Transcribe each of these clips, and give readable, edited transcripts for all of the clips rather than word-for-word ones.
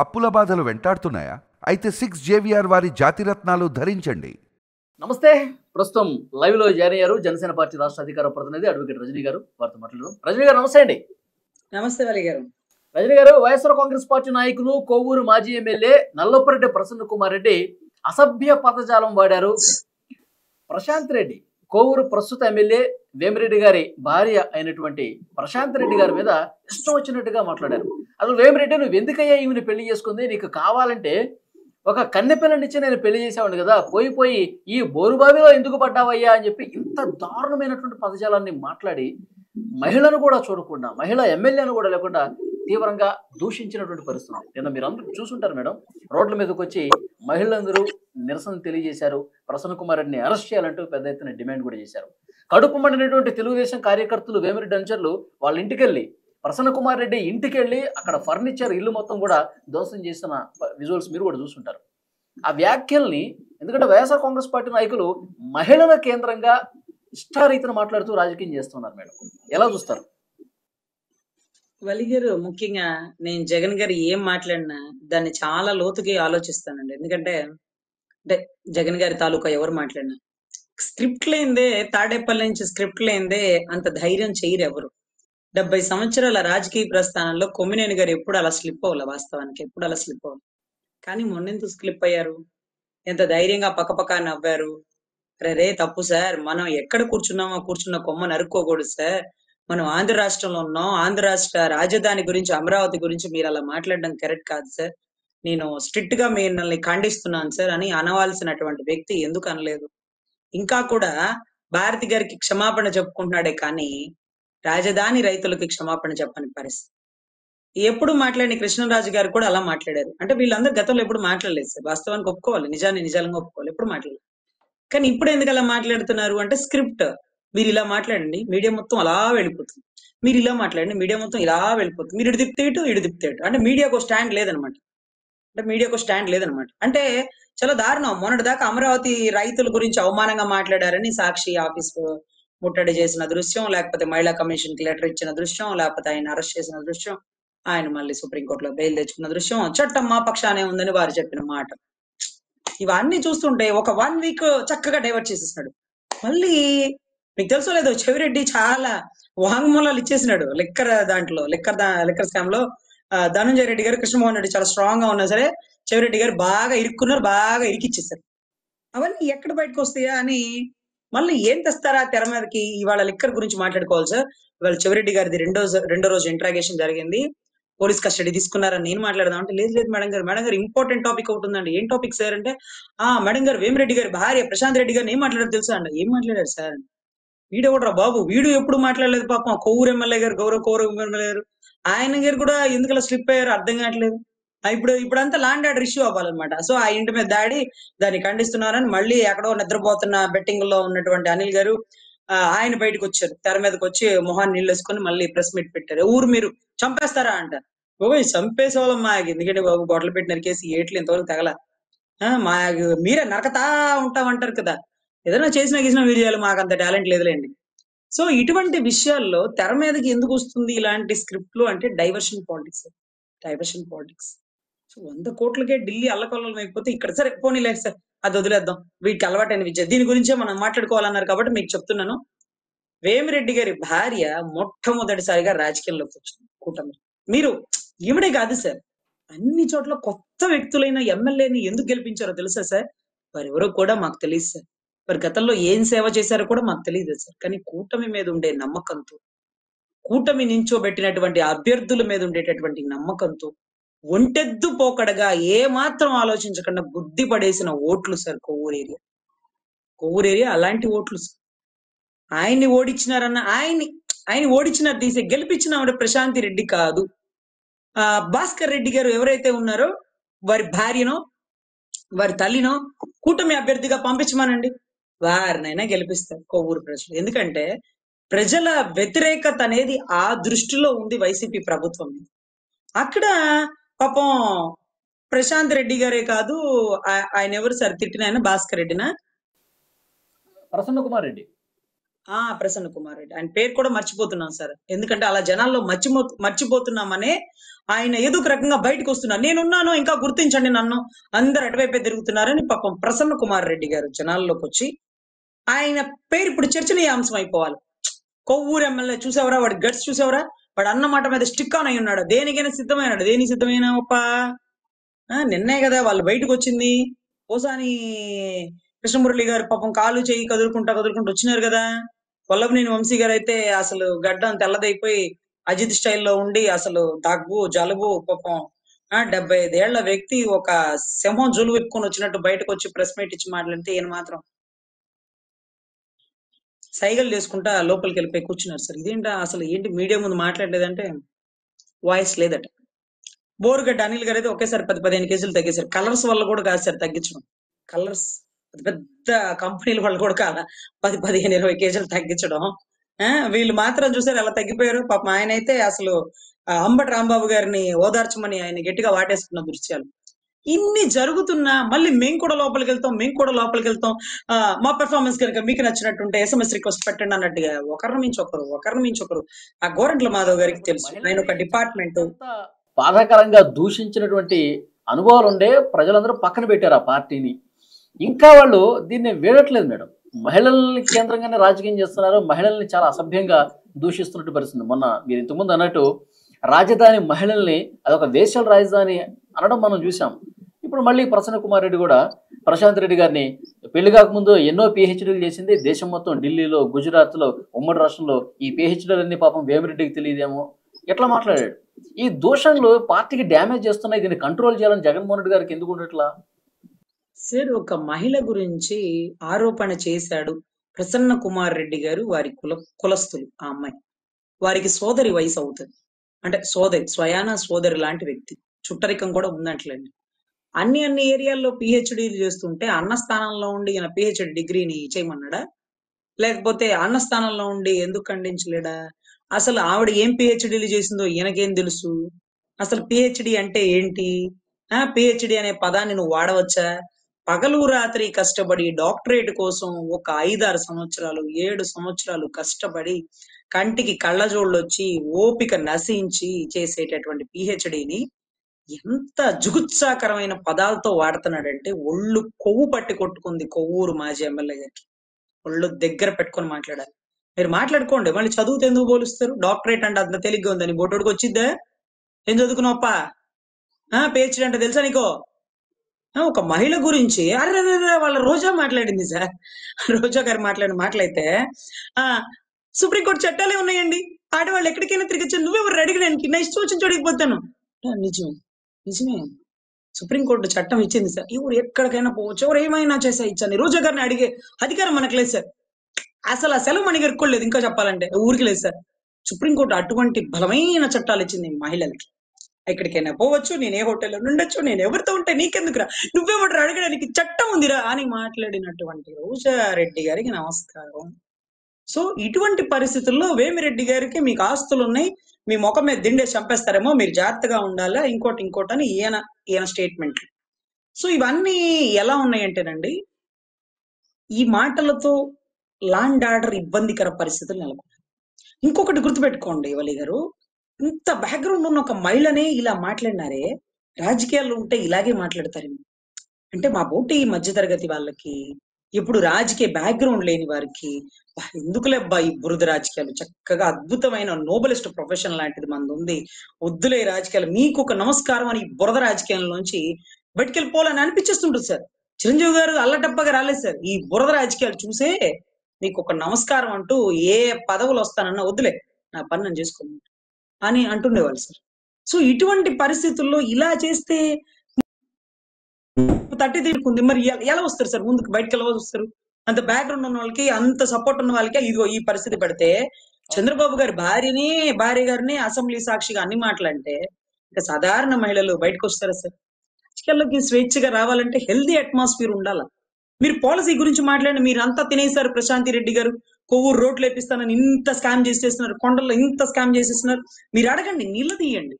అప్పుల బాధలు వెంటాడుతున్నాయా? అయితే 6JVR వారి జాతిరత్నాలు ధరించండి. నమస్తే. ప్రస్తుతం లైవ్ లో జాయిన్ అయ్యారు జనసేన పార్టీ రాష్ట్ర అధికార ప్రతినిధి అడ్వకేట్ రజనీ గారు. వారితో మాట్లాడదాం. రజనీ గారు నమస్తే అండి. నమస్తే వాలి గారు. రజనీ గారు, వైఎస్ఆర్ కాంగ్రెస్ పార్టీ నాయకులు కోవూరు మాజీ ఎమ్మెల్యే నల్లపురెడ్డి ప్రసన్న కుమార్ రెడ్డి అసభ్య పదజాలం వాడారు. ప్రశాంత్ రెడ్డి, కోవూరు ప్రస్తుత ఎమ్మెల్యే వేమిరెడ్డి గారి భార్య అయినటువంటి ప్రశాంత్ రెడ్డి గారి మీద ఇష్టం వచ్చినట్టుగా మాట్లాడారు. అసలు వేమిరెడ్డి, నువ్వు ఎందుకయ్యా ఈమెను పెళ్లి చేసుకుంది? నీకు కావాలంటే ఒక కన్నెపిల్లనిచ్చి నేను పెళ్లి చేసేవాడిని కదా, పోయి ఈ బోరుబావిలో ఎందుకు పడ్డావయ్యా అని చెప్పి ఇంత దారుణమైనటువంటి పదజాలాన్ని మాట్లాడి మహిళను కూడా చూడకుండా, మహిళా ఎమ్మెల్యేను కూడా లేకుండా తీవ్రంగా దూషించినటువంటి పరిస్థితి. నిన్న మీరు అందరూ చూసుంటారు మేడం. రోడ్ల మీదకి వచ్చి మహిళలందరూ నిరసన తెలియజేశారు. ప్రసన్న కుమార్ రెడ్డిని అరెస్ట్ చేయాలంటూ పెద్ద ఎత్తున డిమాండ్ కూడా చేశారు. కడుపు మండినటువంటి తెలుగుదేశం కార్యకర్తలు వేమిరెడ్డి అనుచరులు వాళ్ళ ఇంటికి వెళ్ళి, ప్రసన్న కుమార్ రెడ్డి ఇంటికి వెళ్ళి అక్కడ ఫర్నిచర్ ఇల్లు మొత్తం కూడా ధ్వంసం చేసిన విజువల్స్ మీరు కూడా చూసుంటారు. ఆ వ్యాఖ్యల్ని, ఎందుకంటే వైఎస్ఆర్ కాంగ్రెస్ పార్టీ నాయకులు మహిళల కేంద్రంగా ఇష్టారీతిని మాట్లాడుతూ రాజకీయం చేస్తున్నారు మేడం, ఎలా చూస్తారు? వలి గారు, ముఖ్యంగా నేను జగన్ గారు ఏం మాట్లాడినా దాన్ని చాలా లోతుకి ఆలోచిస్తానండి. ఎందుకంటే జగన్ గారి తాలూకా ఎవరు మాట్లాడినా స్క్రిప్ట్ లేనిదే, తాడేపల్లి నుంచి స్క్రిప్ట్ లేనిదే అంత ధైర్యం చేయరు ఎవరు. 70 సంవత్సరాల రాజకీయ ప్రస్థానంలో కొమ్మినేని గారు ఎప్పుడు అలా స్లిప్ అవ్వాలి, వాస్తవానికి ఎప్పుడు అలా స్లిప్ అవ్వాలి. కానీ మొన్నెందుకు స్లిప్ అయ్యారు? ఎంత ధైర్యంగా పక్కపక్క నవ్వారు. రే తప్పు సార్, మనం ఎక్కడ కూర్చున్నామో కూర్చున్న కొమ్మ నరుక్కోకూడదు సార్, మనం ఆంధ్ర రాష్ట్రంలో ఉన్నాం, ఆంధ్ర రాష్ట్ర రాజధాని గురించి, అమరావతి గురించి మీరు అలా మాట్లాడడం కరెక్ట్ కాదు సార్, నేను స్ట్రిక్ట్ గా మిమ్మల్ని ఖండిస్తున్నాను సార్ అని అనవలసినటువంటి వ్యక్తి ఎందుకు అనలేదు? ఇంకా కూడా భారతి గారికి క్షమాపణ చెప్పుకుంటున్నాడే కానీ రాజధాని రైతులకి క్షమాపణ చెప్పని పరిస్థితి. ఎప్పుడు మాట్లాడిన కృష్ణరాజు గారు కూడా అలా మాట్లాడారు. అంటే వీళ్ళందరూ గతంలో ఎప్పుడు మాట్లాడలేదు సార్, వాస్తవానికి ఒప్పుకోవాలి, నిజంగా ఒప్పుకోవాలి, ఎప్పుడు మాట్లాడలేదు. కానీ ఇప్పుడు ఎందుకు అలా మాట్లాడుతున్నారు అంటే స్క్రిప్ట్. మీరు ఇలా మాట్లాడండి, మీడియా మొత్తం అలా వెళ్ళిపోతుంది, మీరు ఇలా మాట్లాడండి, మీడియా మొత్తం ఇలా వెళ్ళిపోతుంది, మీరు ఇటు తిప్పితే ఇటు. అంటే మీడియాకు స్టాండ్ లేదనమాట. అంటే చాలా దారుణం. మొన్నటి దాకా అమరావతి రైతుల గురించి అవమానంగా మాట్లాడారని సాక్షి ఆఫీస్ ముట్టడి చేసిన దృశ్యం, లేకపోతే మహిళా కమిషన్ కి లెటర్ ఇచ్చిన దృశ్యం, లేకపోతే ఆయన అరెస్ట్ చేసిన దృశ్యం, ఆయన మళ్ళీ సుప్రీంకోర్టులో బెయిల్ తెచ్చుకున్న దృశ్యం, చట్టం మా పక్షానే ఉందని వారు చెప్పిన మాట, ఇవన్నీ చూస్తుంటే ఒక 1 వీక్ చక్కగా డైవర్ట్ చేసేసినాడు. మళ్ళీ మీకు తెలుసో లేదో, చెవిరెడ్డి చాలా వాంగ్మూలాలు ఇచ్చేసినాడు లిక్కర్ స్కామ్ లో. ధనంజయ రెడ్డి గారు, కృష్ణమోహన్ రెడ్డి చాలా స్ట్రాంగ్ గా ఉన్నా సరే చెవిరెడ్డి గారు బాగా ఇరుక్కున్నారు, బాగా ఇరికిచ్చేసారు. అవన్నీ ఎక్కడ బయటకు వస్తాయా అని మళ్ళీ ఏం తెస్తారా తెర మీదకి? ఇవాళ లిక్కర్ గురించి మాట్లాడుకోవాలి సార్. ఇవాళ చెవిరెడ్డి గారిది రెండో రోజు ఇంట్రాగేషన్ జరిగింది, పోలీస్ కస్టడీ తీసుకున్నారని నేను మాట్లాడదాం అంటే, లేదు మేడం గారు ఇంపార్టెంట్ టాపిక్ ఒకటి ఉందండి. ఏం టాపిక్ సార్ అంటే, మేడం గారు వేమిరెడ్డి గారి భార్య ప్రశాంత్ రెడ్డి గారిని ఏం మాట్లాడారు తెలుసా అండి? ఏం మాట్లాడారు సార్? వీడియో కూడా బాబు, వీడియో ఎప్పుడు మాట్లాడలేదు పాపం. కొవ్వూరు ఎమ్మెల్యే గారు, కోవూరు ఎమ్మెల్యే గారు, ఆయన గారు కూడా ఎందుకు అలా స్లిప్ అయ్యారు అర్థం కావట్లేదు. ఇప్పుడంతా ల్యాండ్ ఆర్డర్ ఇష్యూ అవ్వాలన్నమాట. సో ఆ ఇంటి మీద దాన్ని ఖండిస్తున్నారని మళ్ళీ ఎక్కడో నిద్రపోతున్న బెట్టింగ్ లో ఉన్నటువంటి అనిల్ గారు ఆయన బయటకు వచ్చారు, తెర మీదకి వచ్చి మొహాన్ని నీళ్ళు వేసుకొని మళ్ళీ ప్రెస్ మీట్ పెట్టారు. ఊరు మీరు చంపేస్తారా అంటారు. బాబు చంపేసే వాళ్ళం మాకు ఎందుకంటే బాబు, గొడవలు పెట్టి నరికేసి ఏట్లు ఇంతవరకు తగల, మా మీరే నరకతా ఉంటామంటారు కదా. ఏదైనా చేసినా మీరు చేయాలి, మాకు అంత టాలెంట్ లేదులేండి. సో ఇటువంటి విషయాల్లో తెర మీదకి ఎందుకు వస్తుంది ఇలాంటి స్క్రిప్ట్లు అంటే డైవర్షన్ పాలిటిక్స్. సో 100 కోట్లకే ఢిల్లీ అల్లకల్లోలం అయిపోతే ఇక్కడ సరే పోనీ లేదు సార్, అది వదిలేద్దాం, వీటికి అలవాటైన విద్య, దీని గురించే మనం మాట్లాడుకోవాలన్నారు కాబట్టి మీకు చెప్తున్నాను. వేమిరెడ్డి గారి భార్య మొట్టమొదటిసారిగా రాజకీయంలోకి వచ్చింది కూటమి. మీరు ఈవిడే కాదు సార్, అన్ని చోట్ల కొత్త వ్యక్తులైన ఎమ్మెల్యేని ఎందుకు గెలిపించారో తెలుసా సార్? వారెవరో కూడా మాకు తెలియదు సార్, వారి గతంలో ఏం సేవ చేశారో కూడా మాకు తెలియదు సార్. కానీ కూటమి మీద ఉండే నమ్మకంతో, కూటమి నించోబెట్టినటువంటి అభ్యర్థుల మీద ఉండేటటువంటి నమ్మకంతో ఒంటెద్దు పోకడగా ఏ మాత్రం ఆలోచించకుండా బుద్ధి పడేసిన ఓట్లు సార్ కొవ్వూరు ఏరియా అలాంటి ఓట్లు సార్. ఆయన్ని ఓడించినారన్న, ఆయన ఓడించినారు తీసే, గెలిపించిన ఆవిడ ప్రశాంతి రెడ్డి కాదు, భాస్కర్ రెడ్డి గారు ఎవరైతే ఉన్నారో వారి భార్యనో వారి తల్లినో కూటమి అభ్యర్థిగా పంపించమనండి, వారినైనా గెలిపిస్తారు కొవ్వూరు ప్రజలు. ఎందుకంటే ప్రజల వ్యతిరేకత అనేది ఆ దృష్టిలో ఉంది వైసీపీ ప్రభుత్వం మీద. అక్కడ పాపం ప్రశాంత్ రెడ్డి గారే కాదు, ఆయన ఎవరు సార్ తిట్టిన ఆయన? భాస్కర్ రెడ్డినా ప్రసన్న కుమార్ రెడ్డి. ప్రసన్న కుమార్ రెడ్డి ఆయన పేరు కూడా మర్చిపోతున్నాం సార్. ఎందుకంటే అలా జనాల్లో మర్చిపోతున్నామనే ఆయన ఏదో ఒక రకంగా బయటకు వస్తున్నారు. నేనున్నాను, ఇంకా గుర్తించండి నన్ను, అందరు అటువైపే తిరుగుతున్నారని పాపం ప్రసన్న కుమార్ రెడ్డి గారు జనాల్లోకి వచ్చి ఆయన పేరు ఇప్పుడు చర్చనీయాంశం అయిపోవాలి. కొవ్వూరు ఎమ్మెల్యే చూసావరా, వాడి గట్స్ చూసావరా, వాడు అన్న మాట మీద స్టిక్ ఆన్ అయి ఉన్నాడు, దేనికైనా సిద్ధమైనాడు. దేనికి సిద్ధమైనావప్ప? నిన్నే కదా వాళ్ళు బయటకు వచ్చింది. పోసాని కృష్ణమురళి గారు పాపం కాలు చేయి కదులుకుంటా వచ్చినారు కదా. వల్లభనేని వంశీ గారు అయితే అసలు గడ్డం తెల్లదైపోయి అజిత్ స్టైల్లో ఉండి అసలు దగ్గు జలుబు పాపం 75 ఏళ్ల వ్యక్తి ఒక సింహం జులు విప్పుకొని వచ్చినట్టు బయటకు వచ్చి ప్రెస్ మీట్ ఇచ్చి మాట్లాడితే ఈయన మాత్రం సైగలు చేసుకుంటా లోపలికి వెళ్ళిపోయి కూర్చున్నారు సార్. ఇదేంటా అసలు, ఏంటి మీడియా ముందు మాట్లాడలేదంటే వాయిస్ లేదట. బోరుగడ్డ అనిల్ గారు అయితే ఒకేసారి 10-15 కేజీలు తగ్గేశారు. కలర్స్ వల్ల కూడా కాదు సార్ తగ్గించడం, కలర్స్ పెద్ద కంపెనీల వాళ్ళు కూడా కాదు 10-15-20 కేజీలు తగ్గించడం. వీళ్ళు మాత్రం చూసారు ఎలా తగ్గిపోయారు. పాపం ఆయన అయితే అసలు అంబటి రాంబాబు గారిని ఓదార్చమని ఆయన గట్టిగా వాటేసుకున్న దృశ్యాలు. ఇన్ని జరుగుతున్నా మళ్ళీ మేము కూడా లోపలికి వెళ్తాం, మా పెర్ఫార్మెన్స్ కనుక మీకు నచ్చినట్టుంటే SMS రిక్వెస్ట్ పెట్టండి అన్నట్టుగా ఒకరిని మించి ఒకరు. ఆ గోరంట్ల మాధవ్ గారికి తెలుసు నేను ఒక డిపార్ట్మెంట్ బాధాకరంగా దూషించినటువంటి అనుభవాలు ఉండే ప్రజలందరూ పక్కన పెట్టారు ఆ పార్టీని. ఇంకా వాళ్ళు దీన్ని వీడట్లేదు మేడం. మహిళల్ని కేంద్రంగానే రాజకీయం చేస్తున్నారు, మహిళల్ని చాలా అసభ్యంగా దూషిస్తున్నట్టు పరిస్థితి. మొన్న మీరు ఇంతకుముందు అన్నట్టు రాజధాని మహిళల్ని అదొక వేశ్యల రాజధాని అనడం మనం చూసాం. ఇప్పుడు మళ్ళీ ప్రసన్న కుమార్ రెడ్డి కూడా ప్రశాంత్ రెడ్డి గారిని పెళ్లి కాకముందు ఎన్నో PhDలు చేసింది, దేశం మొత్తం ఢిల్లీలో గుజరాత్లో ఉమ్మడి రాష్ట్రంలో ఈ PhDలన్నీ పాపం వేమిరెడ్డికి తెలియదేమో, ఎట్లా మాట్లాడాడు. ఈ దూషణలు పార్టీకి డ్యామేజ్ చేస్తున్నాయి, దీన్ని కంట్రోల్ చేయాలని జగన్మోహన్ రెడ్డి గారికి ఎందుకు ఉండట్లా? సార్, ఒక మహిళ గురించి ఆరోపణ చేశాడు ప్రసన్న కుమార్ రెడ్డి గారు, వారి కులస్తులు, ఆ అమ్మాయి వారికి సోదరి వయసు అవుతుంది, అంటే సోదరి, స్వయాన సోదరి లాంటి వ్యక్తి, చుట్టరికం కూడా ఉందంటలేండి. అన్ని ఏరియాల్లో PhDలు చేస్తుంటే అన్న స్థానంలో ఉండి ఈయన PhD డిగ్రీని చేయమన్నాడా, లేకపోతే అన్న స్థానంలో ఉండి ఎందుకు ఖండించలేడా? అసలు ఆవిడ ఏం PhDలు చేసిందో ఈయనకేం తెలుసు? అసలు PhD అంటే ఏంటి? PhD అనే పదాన్ని నువ్వు వాడవచ్చా? పగలు రాత్రి కష్టపడి డాక్టరేట్ కోసం ఒక 5-6 సంవత్సరాలు 7 సంవత్సరాలు కష్టపడి కంటికి కళ్ళజోళ్ళు వచ్చి ఓపిక నశించి చేసేటటువంటి PhDని ఎంత జుగుత్సాకరమైన పదాలతో వాడుతున్నాడంటే ఒళ్ళు కొవ్వు పట్టి కొట్టుకుంది కొవ్వూరు మాజీ ఎమ్మెల్యే గారికి. ఒళ్ళు దగ్గర పెట్టుకొని మాట్లాడాలి. మీరు మాట్లాడుకోండి, మళ్ళీ చదువుతో ఎందుకు పోలుస్తారు? డాక్టరేట్ అంటే అంత తేలిగ్గా ఉందని బొడ్డుడికి వచ్చిద్దా? ఏం చదువుకున్నావప్ప? PhD అంటే తెలుసా నీకో? ఒక మహిళ గురించి అరే వాళ్ళ రోజా మాట్లాడింది సార్, రోజా గారు మాట్లాడిన మాటలైతే సుప్రీంకోర్టు చట్టాలే ఉన్నాయండి, ఆడవాళ్ళు ఎక్కడికైనా తిరిగొచ్చు, నువ్వెవరు అడిగడానికి, నా ఇష్టం వచ్చిన చోటికి పోతాను. నిజమే సుప్రీంకోర్టు చట్టం ఇచ్చింది సార్, ఎవరు ఎక్కడికైనా పోవచ్చు, ఎవరు ఏమైనా చేసా ఇచ్చాను. రోజా గారిని అడిగే అధికారం మనకు లేదు సార్. అసలు ఆ సెలవు మనకి ఎరుకోలేదు, ఇంకా చెప్పాలంటే ఊరికి లేదు సార్. సుప్రీంకోర్టు అటువంటి బలమైన చట్టాలు ఇచ్చింది మహిళలకి. ఎక్కడికైనా పోవచ్చు, నేను ఏ హోటల్లో ఉండొచ్చు, నేను ఎవరితో ఉంటే నీకెందుకురా, నువ్వెవరు అడగడానికి, చట్టం ఉందిరా అని మాట్లాడినటువంటి రోజారెడ్డి గారికి నమస్కారం. సో ఇటువంటి పరిస్థితుల్లో వేమిరెడ్డి గారికి మీకు ఆస్తులు ఉన్నాయి, మీ ముఖం మీద దిండే చంపేస్తారేమో, మీరు జాగ్రత్తగా ఉండాలా, ఇంకోటి అని ఈయన స్టేట్మెంట్. సో ఇవన్నీ ఎలా ఉన్నాయంటేనండి, ఈ మాటలతో లాండ్ ఆర్డర్ ఇబ్బందికర పరిస్థితులు నెలకొన్నాయి. ఇంకొకటి గుర్తుపెట్టుకోండి వలి గారు, ఇంత బ్యాక్గ్రౌండ్ ఉన్న ఒక మహిళనే ఇలా మాట్లాడినారే, రాజకీయాల్లో ఉంటే ఇలాగే మాట్లాడతారేమో. అంటే మా బోటి మధ్యతరగతి వాళ్ళకి, ఇప్పుడు రాజకీయ బ్యాక్గ్రౌండ్ లేని వారికి ఎందుకులే అబ్బా ఈ బురద రాజకీయాలు, చక్కగా అద్భుతమైన నోబెలిస్ట్ ప్రొఫెషన్ లాంటిది మనది ఉంది, వద్దులే రాజకీయాలు, మీకు ఒక నమస్కారం అని బురద రాజకీయాల్లోంచి బయటకెళ్ళిపోవాలని అనిపించేస్తుంటుంది సార్. చిరంజీవి గారు అల్లటప్పగా రాలేదు సార్, ఈ బురద రాజకీయాలు చూసే మీకు ఒక నమస్కారం అంటూ ఏ పదవులు వస్తానన్నా వద్దులే నా పని నేను చేసుకోను అని అంటుండేవాళ్ళు సార్. సో ఇటువంటి పరిస్థితుల్లో ఇలా చేస్తే తట్టి తీరుకుంది, మరి ఎలా వస్తారు సార్ ముందుకు, బయటకు ఎలా వస్తారు? అంత బ్యాక్గ్రౌండ్ ఉన్న వాళ్ళకి, అంత సపోర్ట్ ఉన్న వాళ్ళకి ఇదిగో ఈ పరిస్థితి పెడితే, చంద్రబాబు గారి భార్య గారిని అసెంబ్లీ సాక్షిగా అన్ని మాటలంటే ఇంకా సాధారణ మహిళలు బయటకు వస్తారా సార్? రాజకీయాల్లోకి స్వేచ్ఛగా రావాలంటే హెల్దీ అట్మాస్ఫియర్ ఉండాలా. మీరు పాలసీ గురించి మాట్లాడి మీరు అంతా తినేశారు. ప్రశాంతి రెడ్డి గారు కొవ్వూరు రోడ్లు వేపిస్తానని ఇంత స్కామ్ చేసేస్తున్నారు, కొండల్లో ఇంత స్కామ్ చేసేస్తున్నారు. మీరు అడగండి, నిలదీయండి,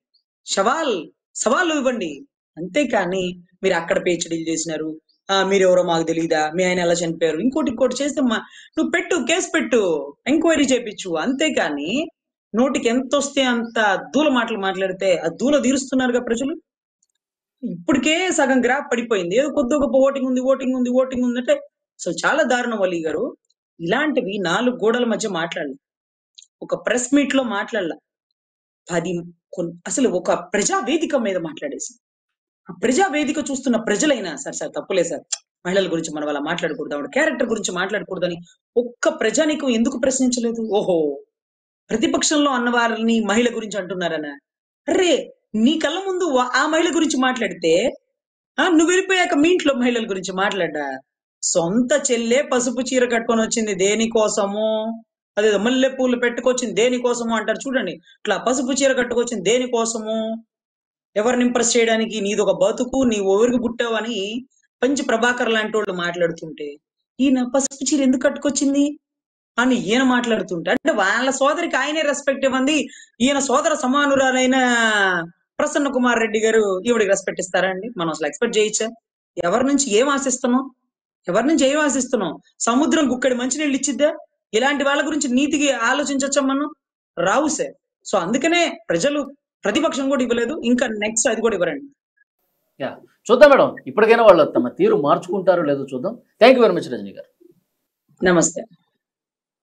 సవాళ్ళు ఇవ్వండి. అంతేకాని మీరు అక్కడ PhDలు చేసినారు, మీరెవరో మాకు తెలియదా, మీ ఆయన ఎలా చనిపోయారు, ఇంకోటి చేస్తే నువ్వు పెట్టు, కేసు పెట్టు, ఎంక్వైరీ చేపించు. అంతేకాని నోటికి ఎంత వస్తే అంత దూల మాటలు మాట్లాడితే ఆ దూల తీరుస్తున్నారుగా ప్రజలు. ఇప్పటికే సగం గ్రాఫ్ పడిపోయింది, ఏదో కొద్ది గొప్ప ఓటింగ్ ఉంది అంటే. సో చాలా దారుణం వలి గారు. ఇలాంటివి 4 గోడల మధ్య మాట్లాడాలి, ఒక ప్రెస్ మీట్ లో మాట్లాడాల, 10 అసలు ఒక ప్రజా వేదిక మీద మాట్లాడేసి, ఆ ప్రజా వేదిక చూస్తున్న ప్రజలైనా సార్ తప్పులే సార్, మహిళల గురించి మనం అలా మాట్లాడకూడదు, ఆవిడ క్యారెక్టర్ గురించి మాట్లాడకూడదు అని ఒక్క ప్రజానికం ఎందుకు ప్రశ్నించలేదు? ఓహో, ప్రతిపక్షంలో అన్న వారిని మహిళ గురించి అంటున్నారనా? అరే, నీ కళ్ళ ముందు ఆ మహిళ గురించి మాట్లాడితే నువ్వు వెళ్ళిపోయాక మీ ఇంట్లో మహిళల గురించి మాట్లాడ్డా? సొంత చెల్లె పసుపు చీర కట్టుకొని వచ్చింది దేనికోసము, అదేదో మల్లె పూలు పెట్టుకొచ్చింది దేనికోసము అంటారు చూడండి, ఇట్లా పసుపు చీర కట్టుకొచ్చింది దేనికోసము, ఎవరిని ఇంప్రెస్ చేయడానికి, నీది ఒక బతుకు, నీ ఎవరికి పుట్టావని పంచి ప్రభాకర్ లాంటి వాళ్ళు మాట్లాడుతుంటే, ఈయన పసుపు చీర ఎందుకు కట్టుకొచ్చింది అని ఈయన మాట్లాడుతుంటే, అంటే వాళ్ళ సోదరికి ఆయనే రెస్పెక్ట్ ఇవ్వండి, ఈయన సోదర సమానురాలైన ప్రసన్న కుమార్ రెడ్డి గారు ఈవిడికి రెస్పెక్ట్ ఇస్తారా అండి? మనం అసలు ఎక్స్పెక్ట్ చేయొచ్చా? ఎవరి నుంచి ఏం ఆశిస్తున్నాం? సముద్రం గుక్కడి మంచినీళ్ళు ఇచ్చిద్దా? ఇలాంటి వాళ్ళ గురించి నీతికి ఆలోచించచ్చా మనం? రావు సార్. సో అందుకనే ప్రజలు ప్రతిపక్షం కూడా ఇవ్వలేదు, ఇంకా నెక్స్ట్ అది కూడా ఇవ్వరండి. చూద్దాం మేడం, ఇప్పటికైనా వాళ్ళు తమ తీరు మార్చుకుంటారో లేదో చూద్దాం. Thank you very much Rajani గారు. నమస్తే.